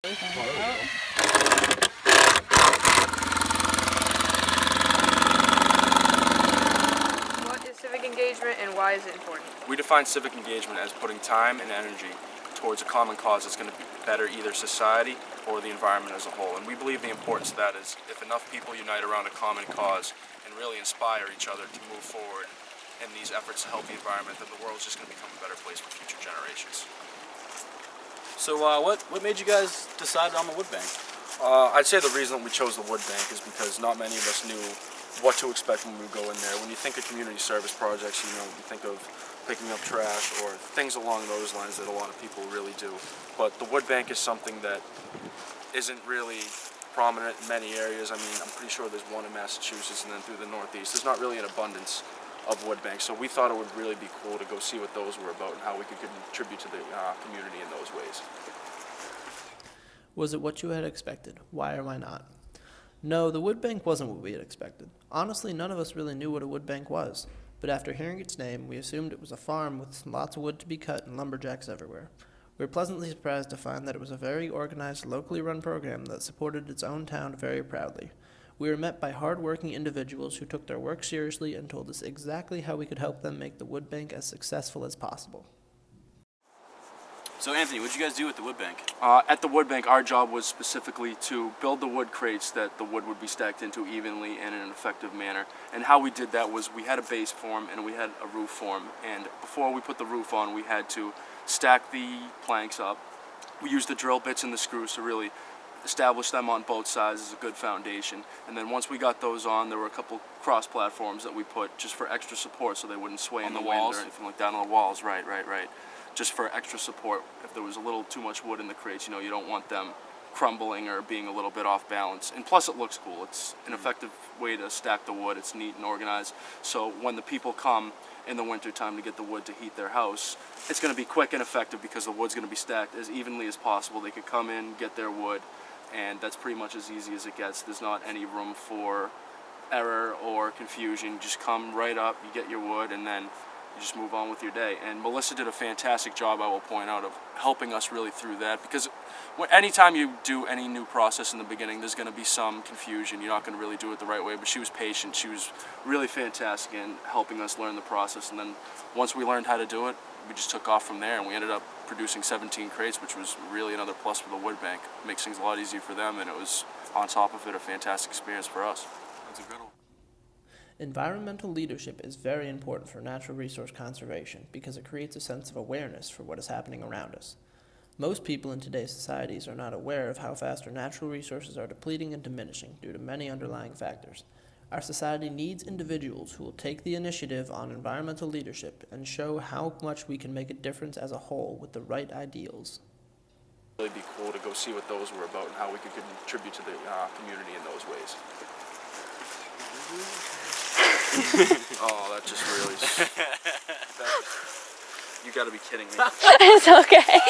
What is civic engagement and why is it important? We define civic engagement as putting time and energy towards a common cause that's going to better either society or the environment as a whole. And we believe the importance of that is if enough people unite around a common cause and really inspire each other to move forward in these efforts to help the environment, then the world's just going to become a better place for future generations. So what made you guys decide on the wood bank? I'd say the reason that we chose the wood bank is because not many of us knew what to expect when we go in there. When you think of community service projects, you think of picking up trash or things along those lines that a lot of people really do. But the wood bank is something that isn't really prominent in many areas. I mean, I'm pretty sure there's one in Massachusetts and then through the Northeast. There's not really an abundance of wood banks, so we thought it would really be cool to go see what those were about and how we could contribute to the community in those ways. Was it what you had expected? Why or why not? No, the wood bank wasn't what we had expected. Honestly, none of us really knew what a wood bank was, but after hearing its name, we assumed it was a farm with lots of wood to be cut and lumberjacks everywhere. We were pleasantly surprised to find that it was a very organized, locally run program that supported its own town very proudly. We were met by hard-working individuals who took their work seriously and told us exactly how we could help them make the wood bank as successful as possible. So Anthony, what did you guys do at the wood bank? At the wood bank, our job was specifically to build the wood crates that the wood would be stacked into evenly and in an effective manner. And how we did that was we had a base form and we had a roof form. And before we put the roof on, we had to stack the planks up. We used the drill bits and the screws to really establish them on both sides as a good foundation. And then once we got those on, there were a couple cross platforms that we put just for extra support so they wouldn't sway in the wind or anything like that. On the walls, right. Just for extra support. If there was a little too much wood in the crates, you don't want them crumbling or being a little bit off balance. And plus it looks cool. It's an effective way to stack the wood. It's neat and organized. So when the people come in the winter time to get the wood to heat their house, it's going to be quick and effective because the wood's going to be stacked as evenly as possible. They could come in, get their wood, and that's pretty much as easy as it gets. There's not any room for error or confusion. You just come right up, you get your wood, and then you just move on with your day. And Melissa did a fantastic job, I will point out, of helping us really through that, because anytime you do any new process in the beginning, there's going to be some confusion. You're not going to really do it the right way, but she was patient. She was really fantastic in helping us learn the process. And then once we learned how to do it, we just took off from there, and we ended up producing 17 crates, which was really another plus for the wood bank. It makes things a lot easier for them, and it was, on top of it, a fantastic experience for us. That's a good one. Environmental leadership is very important for natural resource conservation because it creates a sense of awareness for what is happening around us. Most people in today's societies are not aware of how fast our natural resources are depleting and diminishing due to many underlying factors. Our society needs individuals who will take the initiative on environmental leadership and show how much we can make a difference as a whole with the right ideals. It would really be cool to go see what those were about and how we could contribute to the community in those ways. Oh, that just really... you gotta be kidding me. It's okay.